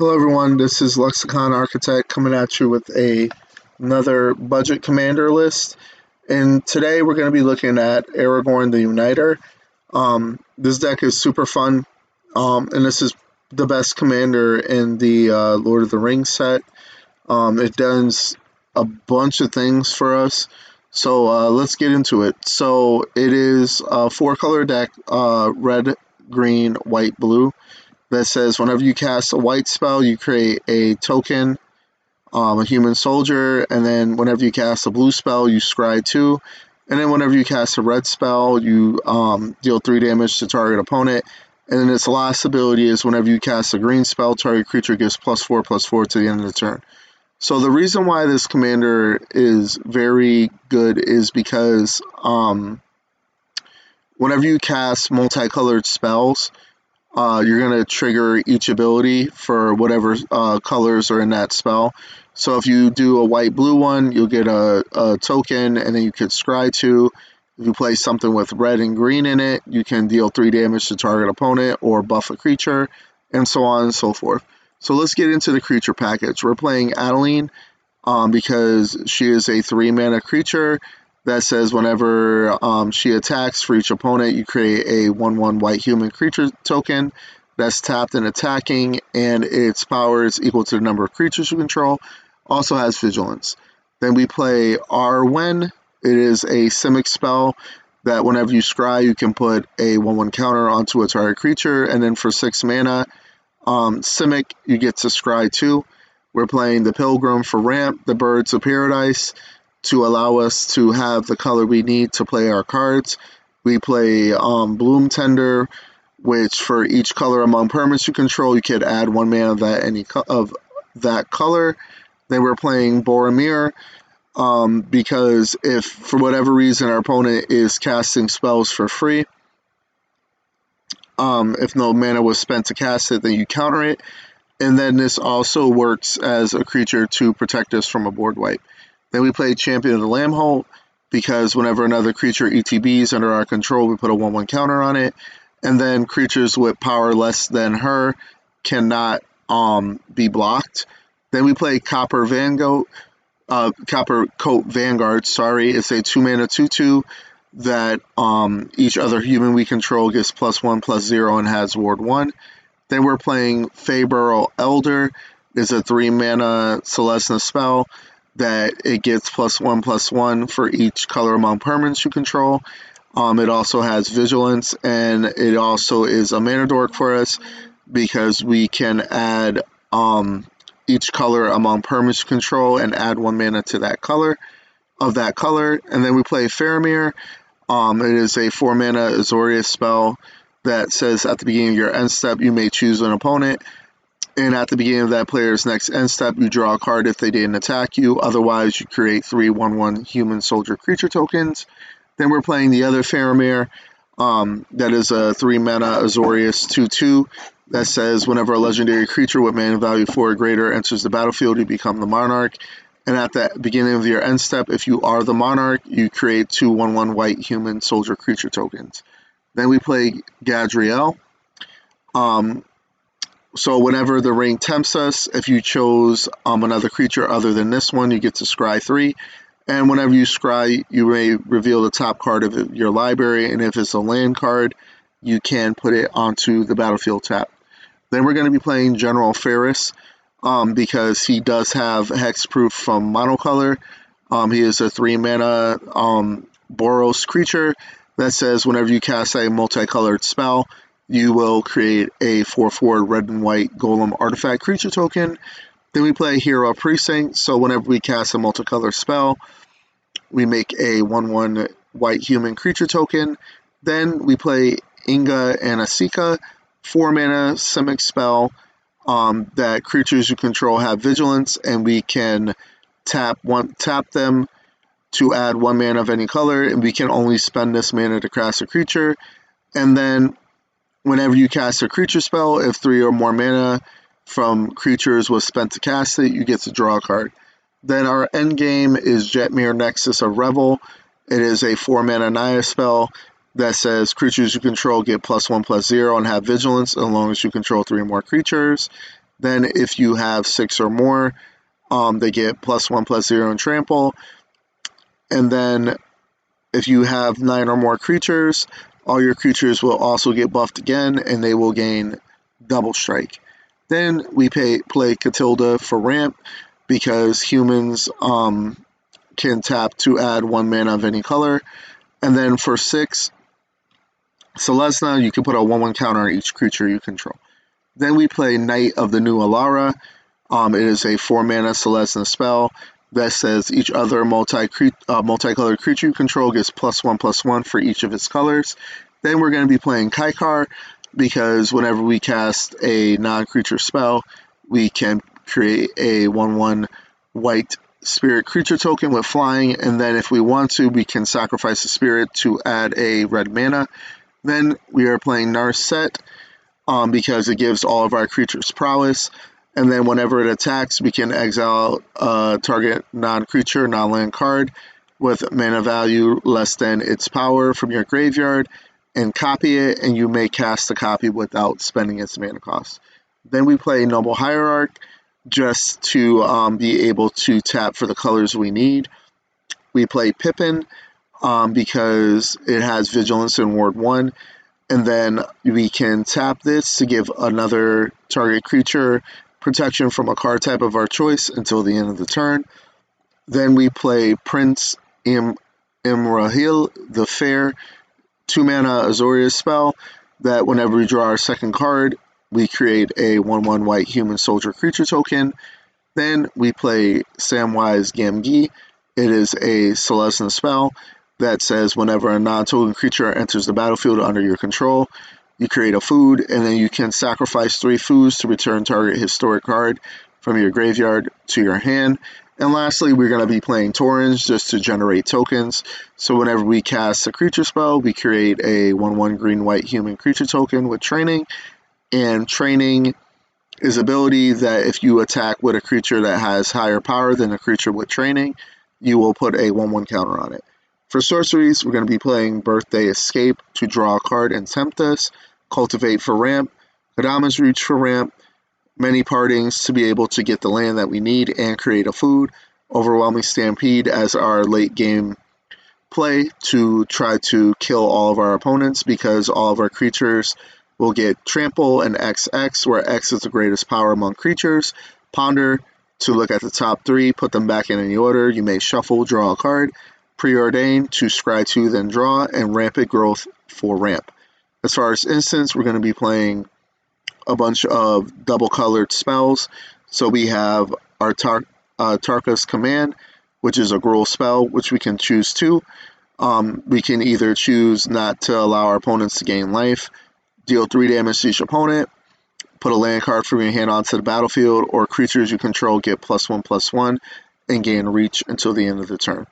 Hello everyone, this is Lexicon Architect coming at you with another budget commander list. And today we're going to be looking at Aragorn the Uniter. This deck is super fun, and this is the best commander in the Lord of the Rings set. It does a bunch of things for us, so let's get into it. So it is a 4-color deck, red, green, white, blue, that says whenever you cast a white spell, you create a token, a human soldier, and then whenever you cast a blue spell, you scry 2, and then whenever you cast a red spell, you deal 3 damage to target opponent, and then its last ability is whenever you cast a green spell, target creature gets +4/+4 to the end of the turn. So the reason why this commander is very good is because whenever you cast multicolored spells, you're going to trigger each ability for whatever colors are in that spell. So if you do a white-blue one, you'll get a token, and then you could scry 2. If you play something with red and green in it, you can deal 3 damage to target opponent or buff a creature, and so on and so forth. So let's get into the creature package. We're playing Adeline because she is a 3-mana creature that says whenever she attacks for each opponent, you create a 1/1 white human creature token that's tapped and attacking, and its power is equal to the number of creatures you control. Also has vigilance. Then we play Arwen. It is a Simic spell that whenever you scry, you can put a 1/1 counter onto a target creature, and then for 6 mana, Simic, you get to scry 2. We're playing the Pilgrim for ramp, the Birds of Paradise, to allow us to have the color we need to play our cards. We play Bloom Tender, which for each color among permanents you control, you could add 1 mana of that color. Then we're playing Boromir, because if for whatever reason our opponent is casting spells for free, if no mana was spent to cast it, then you counter it. And then this also works as a creature to protect us from a board wipe. Then we play Champion of the Lambholt, because whenever another creature ETBs under our control, we put a 1/1 counter on it. And then creatures with power less than her cannot be blocked. Then we play Copper Coat Vanguard. It's a 2-mana 2/2 that each other human we control gets +1/+0 and has ward 1. Then we're playing Feyburl Elder. It's a 3-mana Celestina spell that it gets +1/+1 for each color among permanents you control. It also has vigilance, and it also is a mana dork for us because we can add each color among permanents you control and add 1 mana to that color. And then we play Faramir. It is a 4-mana Azorius spell that says at the beginning of your end step, you may choose an opponent. And at the beginning of that player's next end step, you draw a card if they didn't attack you. Otherwise, you create 3 1/1 human soldier creature tokens. Then we're playing the other Faramir. That is a 3-mana Azorius 2/2 that says whenever a legendary creature with mana value 4 or greater enters the battlefield, you become the monarch. And at the beginning of your end step, if you are the monarch, you create 2 1/1 white human soldier creature tokens. Then we play Gadriel. So whenever the ring tempts us, if you chose another creature other than this one, you get to scry 3. And whenever you scry, you may reveal the top card of your library, and if it's a land card, you can put it onto the battlefield tap. Then we're going to be playing General Ferris, because he does have hexproof from monocolor. He is a 3-mana Boros creature that says whenever you cast a multicolored spell, you will create a 4/4 red and white golem artifact creature token. Then we play Hero Precinct, so whenever we cast a multicolored spell, we make a 1/1 white human creature token. Then we play Inga and Asika, 4-mana Simic spell that creatures you control have vigilance, and we can tap them to add 1 mana of any color, and we can only spend this mana to cast a creature. And then whenever you cast a creature spell, if 3 or more mana from creatures was spent to cast it, you get to draw a card. Then our end game is Jetmir Nexus of Revel. It is a 4-mana Naya spell that says creatures you control get +1/+0 and have vigilance as long as you control 3 or more creatures. Then if you have 6 or more, they get +1/+0 in trample. And then if you have 9 or more creatures, all your creatures will also get buffed again, and they will gain double strike. Then we play Catilda for ramp, because humans can tap to add 1 mana of any color. And then for 6, Selesnya, you can put a 1/1 counter on each creature you control. Then we play Knight of the New Alara. It is a 4 mana Selesnya spell that says each other multicolored creature you control gets +1/+1 for each of its colors. Then we're going to be playing Kaikar, because whenever we cast a non-creature spell, we can create a 1/1 white spirit creature token with flying, and then if we want to, we can sacrifice a spirit to add a red mana. Then we are playing Narset, because it gives all of our creatures prowess, and then whenever it attacks, we can exile a target non-creature, non-land card with mana value less than its power from your graveyard, and copy it, and you may cast a copy without spending its mana cost. Then we play Noble Hierarch, just to be able to tap for the colors we need. We play Pippin, because it has Vigilance in Ward 1, and then we can tap this to give another target creature protection from a card type of our choice until the end of the turn. Then we play Prince Imrahil the Fair, 2 mana Azorius spell that whenever we draw our second card, we create a 1/1 white human soldier creature token. Then we play Samwise Gamgee. It is a Selesnya spell that says whenever a non-token creature enters the battlefield under your control, you create a food, and then you can sacrifice 3 foods to return target historic card from your graveyard to your hand. And lastly, we're going to be playing Torrens just to generate tokens. So whenever we cast a creature spell, we create a 1/1 green-white human creature token with training. And training is ability that if you attack with a creature that has higher power than a creature with training, you will put a 1/1 counter on it. For sorceries, we're going to be playing Birthday Escape to draw a card and tempt us, Cultivate for ramp, Kadama's Reach for ramp, Many Partings to be able to get the land that we need and create a food, Overwhelming Stampede as our late game play to try to kill all of our opponents, because all of our creatures will get Trample and XX, where X is the greatest power among creatures. Ponder to look at the top 3, put them back in any order. You may shuffle, draw a card. Preordain to scry 2, then draw, and Rampant Growth for ramp. As far as instants, we're going to be playing a bunch of double-colored spells. So we have our Tarka's Command, which is a Gruul spell, which we can choose to. We can either choose not to allow our opponents to gain life, deal 3 damage to each opponent, put a land card from your hand onto the battlefield, or creatures you control get +1/+1 and gain reach until the end of the turn.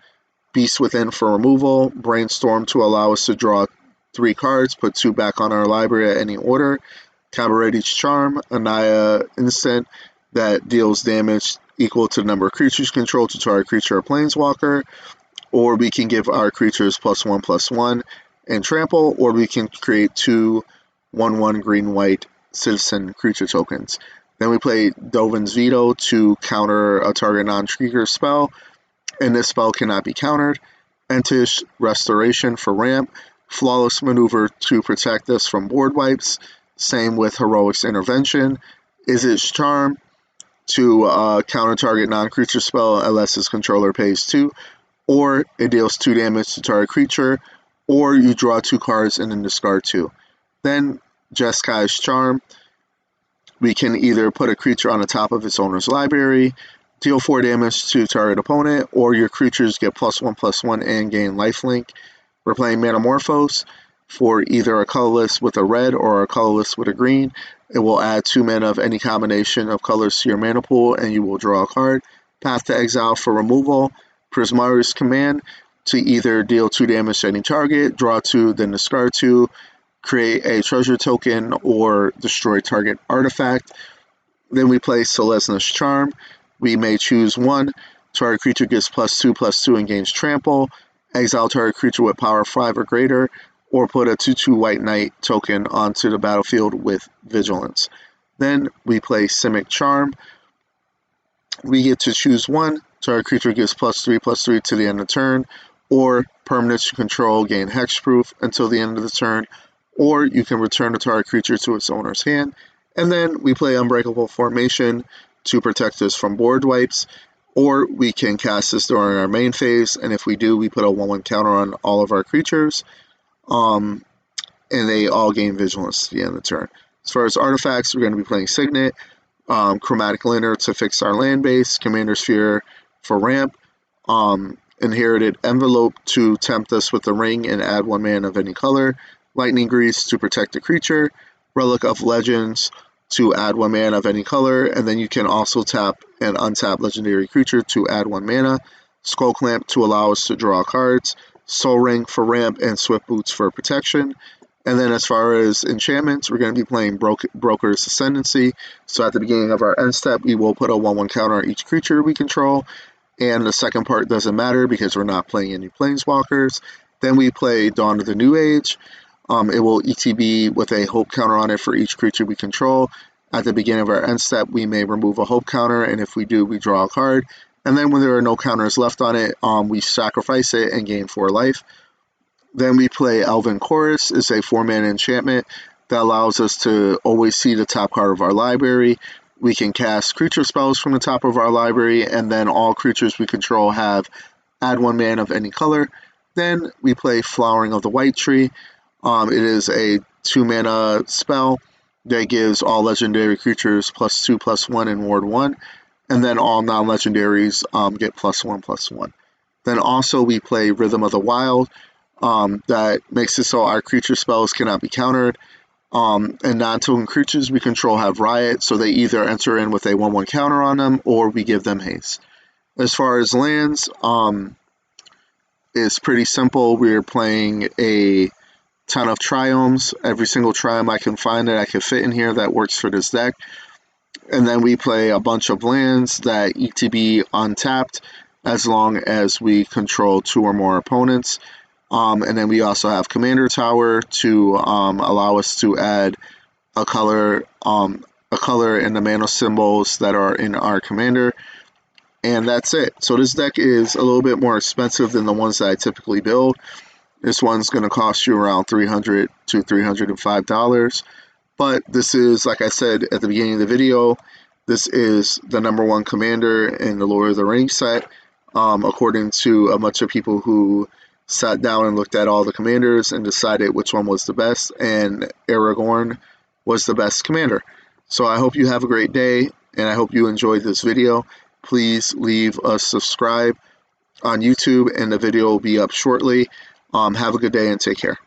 Beast Within for removal, Brainstorm to allow us to draw 3 cards, put 2 back on our library at any order, Cabareti's Charm, Anaya instant that deals damage equal to the number of creatures controlled to target creature or planeswalker, or we can give our creatures +1/+1 and trample, or we can create 2 1/1 green-white citizen creature tokens. Then we play Dovin's Veto to counter a target non-trigger spell, and this spell cannot be countered. Entish Restoration for ramp, Flawless Maneuver to protect us from board wipes, same with Heroic's Intervention. Izzet's Charm to counter target non-creature spell unless its controller pays 2, or it deals 2 damage to target creature, or you draw 2 cards and then discard 2. Then Jeskai's Charm, we can either put a creature on the top of its owner's library, deal 4 damage to target opponent, or your creatures get +1/+1 and gain lifelink. We're playing Metamorphose for either a colorless with a red or a colorless with a green. It will add 2 mana of any combination of colors to your mana pool, and you will draw a card. Path to Exile for removal. Prismari's Command to either deal 2 damage to any target, draw 2, then discard 2, create a treasure token, or destroy target artifact. Then we play Selesnya's Charm. We may choose 1. Target creature gets +2/+2 and gains trample. Exile target creature with power 5 or greater, or put a 2/2 white knight token onto the battlefield with vigilance. Then we play Simic Charm. We get to choose one, so our creature gives +3/+3 to the end of the turn, or permanents you control gain hexproof until the end of the turn, or you can return a target creature to its owner's hand. And then we play Unbreakable Formation to protect us from board wipes, or we can cast this during our main phase, and if we do, we put a 1/1 counter on all of our creatures, and they all gain Vigilance at the end of the turn. As far as artifacts, we're going to be playing Signet, Chromatic Lantern to fix our land base, Commander Sphere for ramp, Inherited Envelope to tempt us with the ring and add 1 mana of any color, Lightning Grease to protect the creature, Relic of Legends to add 1 mana of any color, and then you can also tap and untap legendary creature to add 1 mana, Skull Clamp to allow us to draw cards, Soul Ring for ramp, and Swift Boots for protection. And then as far as enchantments, we're going to be playing Broker's Ascendancy. So at the beginning of our end step, we will put a 1/1 counter on each creature we control. And the second part doesn't matter because we're not playing any Planeswalkers. Then we play Dawn of the New Age. It will ETB with a hope counter on it for each creature we control. At the beginning of our end step, we may remove a hope counter, and if we do, we draw a card. And then when there are no counters left on it, we sacrifice it and gain 4 life. Then we play Elven Chorus. It's a 4-mana enchantment that allows us to always see the top card of our library. We can cast creature spells from the top of our library, and then all creatures we control have add 1 mana of any color. Then we play Flowering of the White Tree. It is a 2-mana spell that gives all legendary creatures +2/+1 in Ward 1, and then all non-legendaries get +1/+1. Then also we play Rhythm of the Wild. That makes it so our creature spells cannot be countered. And non-token creatures we control have Riot, so they either enter in with a 1/1 counter on them, or we give them haste. As far as lands, it's pretty simple. We're playing a ton of Triomes. Every single Triome I can find that I can fit in here that works for this deck. And then we play a bunch of lands that ETB untapped as long as we control 2 or more opponents. And then we also have Commander Tower to allow us to add a color in the mana symbols that are in our commander. And that's it. So this deck is a little bit more expensive than the ones that I typically build. This one's going to cost you around $300 to $305. But this is, like I said at the beginning of the video, this is the #1 commander in the Lord of the Rings set, according to a bunch of people who sat down and looked at all the commanders and decided which one was the best, and Aragorn was the best commander. So I hope you have a great day, and I hope you enjoyed this video. Please leave a subscribe on YouTube, and the video will be up shortly. Have a good day and take care.